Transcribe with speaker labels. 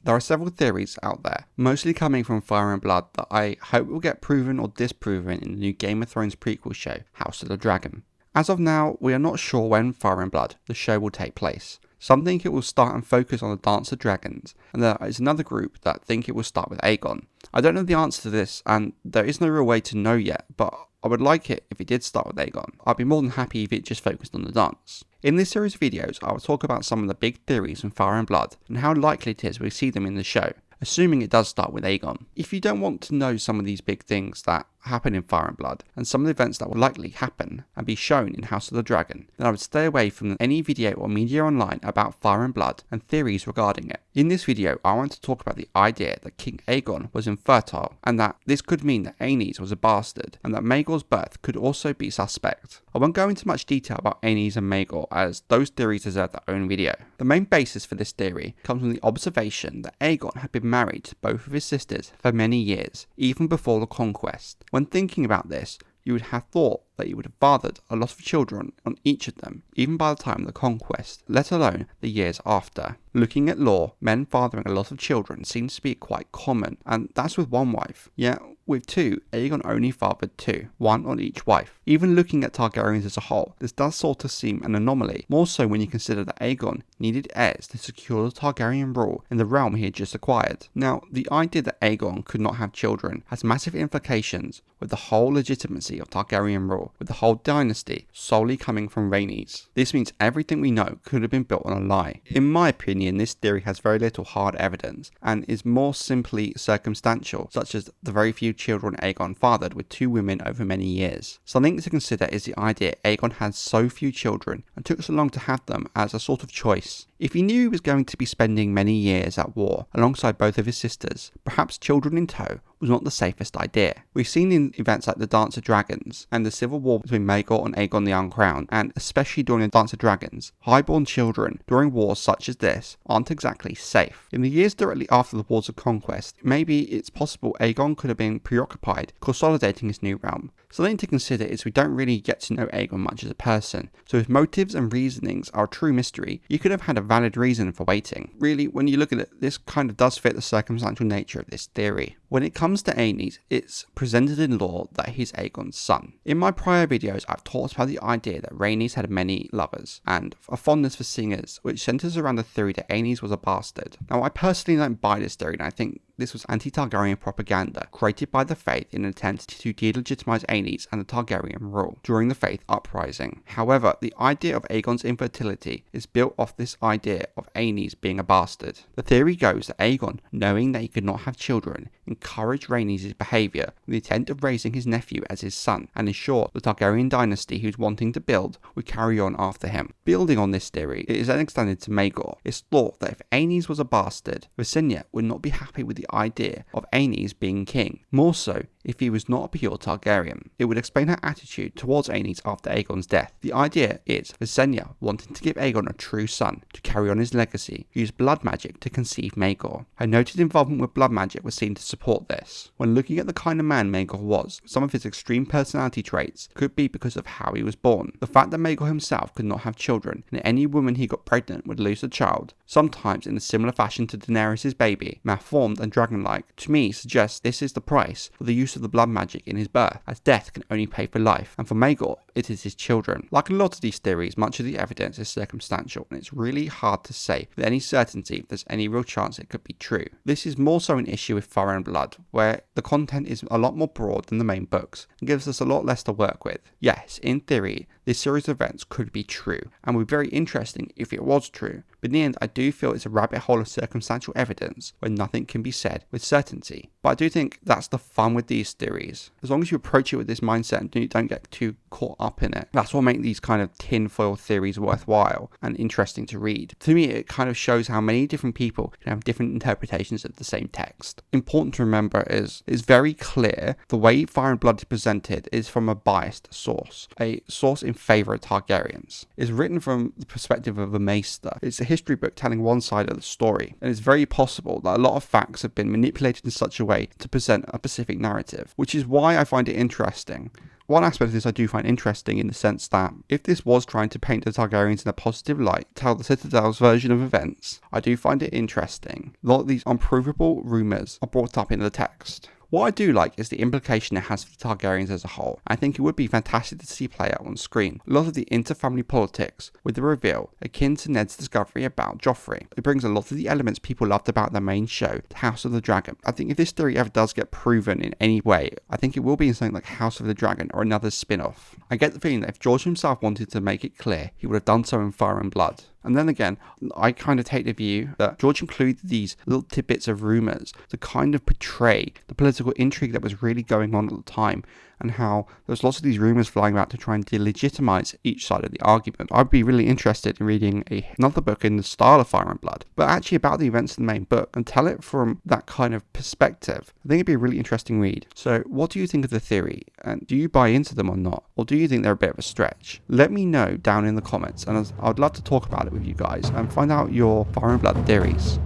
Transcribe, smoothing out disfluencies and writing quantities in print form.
Speaker 1: There are several theories out there, mostly coming from Fire and Blood, that I hope will get proven or disproven in the new Game of Thrones prequel show, House of the Dragon. As of now, we are not sure when Fire and Blood, the show, will take place. Some think it will start and focus on the Dance of Dragons, and there is another group that think it will start with Aegon. I don't know the answer to this, and there is no real way to know yet, but I would like it if it did start with Aegon. I'd be more than happy if it just focused on the dance. In this series of videos, I will talk about some of the big theories from Fire and Blood, and how likely it is we see them in the show, assuming it does start with Aegon. If you don't want to know some of these big things that happen in Fire and Blood, and some of the events that will likely happen and be shown in House of the Dragon, then I would stay away from any video or media online about Fire and Blood and theories regarding it. In this video, I want to talk about the idea that King Aegon was infertile, and that this could mean that Aenys was a bastard, and that Maegor's birth could also be suspect. I won't go into much detail about Aenys and Maegor, as those theories deserve their own video. The main basis for this theory comes from the observation that Aegon had been married to both of his sisters for many years, even before the conquest. When thinking about this, you would have thought that he would have fathered a lot of children on each of them, even by the time of the conquest, let alone the years after. Looking at lore, men fathering a lot of children seems to be quite common, and that's with one wife. Yet, with two, Aegon only fathered two, one on each wife. Even looking at Targaryens as a whole, this does sort of seem an anomaly, more so when you consider that Aegon needed heirs to secure the Targaryen rule in the realm he had just acquired. Now, the idea that Aegon could not have children has massive implications with the whole legitimacy of Targaryen rule, with the whole dynasty solely coming from Aenys. This means everything we know could have been built on a lie. In my opinion, this theory has very little hard evidence, and is more simply circumstantial, such as the very few children Aegon fathered with two women over many years. Something to consider is the idea Aegon had so few children and took so long to have them as a sort of choice. If he knew he was going to be spending many years at war alongside both of his sisters, perhaps children in tow was not the safest idea. We've seen in events like the Dance of Dragons and the civil war between Maegor and Aegon the Uncrowned, and especially during the Dance of Dragons, highborn children during wars such as this aren't exactly safe. In the years directly after the Wars of Conquest, maybe it's possible Aegon could have been preoccupied consolidating his new realm. Something to consider is we don't really get to know Aegon much as a person, so his motives and reasonings are a true mystery. You could have had a valid reason for waiting. Really, when you look at it, this kind of does fit the circumstantial nature of this theory. When it comes to Aenys, it's presented in lore that he's Aegon's son. In my prior videos, I've talked about the idea that Rhaenys had many lovers, and a fondness for singers, which centers around the theory that Aenys was a bastard. Now, I personally don't buy this theory, and I think this was anti-Targaryen propaganda created by the Faith in an attempt to delegitimize Aenys and the Targaryen rule during the Faith uprising. However, the idea of Aegon's infertility is built off this idea of Aenys being a bastard. The theory goes that Aegon, knowing that he could not have children, encouraged Rhaenys' behaviour with the intent of raising his nephew as his son and ensure the Targaryen dynasty he was wanting to build would carry on after him. Building on this theory, it is then extended to Maegor. It's thought that if Aenys was a bastard, Visenya would not be happy with the idea of Aenys being king, more so if he was not a pure Targaryen. It would explain her attitude towards Aenys after Aegon's death. The idea is Visenya wanting to give Aegon a true son to carry on his legacy, used blood magic to conceive Maegor. Her noted involvement with blood magic was seen to support this. When looking at the kind of man Maegor was, some of his extreme personality traits could be because of how he was born. The fact that Maegor himself could not have children, and any woman he got pregnant would lose a child, sometimes in a similar fashion to Daenerys' baby, malformed and dragon-like, to me suggests this is the price for the use of the blood magic in his birth, as death can only pay for life, and for Maegor, it is his children. Like a lot of these theories, much of the evidence is circumstantial, and it's really hard to say with any certainty if there's any real chance it could be true. This is more so an issue with Fire and Blood, where the content is a lot more broad than the main books, and gives us a lot less to work with. Yes, in theory, this series of events could be true, and would be very interesting if it was true, but in the end I do feel it's a rabbit hole of circumstantial evidence where nothing can be said with certainty. But I do think that's the fun with these theories. As long as you approach it with this mindset and you don't get too caught up in it, that's what makes these kind of tinfoil theories worthwhile and interesting to read. To me, it kind of shows how many different people can have different interpretations of the same text. Important to remember is it's very clear the way Fire and Blood is presented is from a biased source, a source in favour of Targaryens. It's written from the perspective of a maester. It's a history book telling one side of the story, and it's very possible that a lot of facts have been manipulated in such a way to present a specific narrative, which is why I find it interesting One aspect of this I do find interesting in the sense that if this was trying to paint the Targaryens in a positive light, tell the Citadel's version of events, I do find it interesting. A lot of these unprovable rumours are brought up in the text. What I do like is the implication it has for the Targaryens as a whole. I think it would be fantastic to see play out on screen. A lot of the inter-family politics with the reveal, akin to Ned's discovery about Joffrey. It brings a lot of the elements people loved about the main show, to House of the Dragon. I think if this theory ever does get proven in any way, I think it will be in something like House of the Dragon or another spin-off. I get the feeling that if George himself wanted to make it clear, he would have done so in Fire and Blood. And then again, I kind of take the view that George included these little tidbits of rumours to kind of portray the political intrigue that was really going on at the time, and how there's lots of these rumours flying about to try and delegitimize each side of the argument. I'd be really interested in reading another book in the style of Fire and Blood, but actually about the events of the main book, and tell it from that kind of perspective. I think it'd be a really interesting read. So what do you think of the theory? And do you buy into them or not? Or do you think they're a bit of a stretch? Let me know down in the comments, and I'd love to talk about it with you guys and find out your Fire and Blood theories.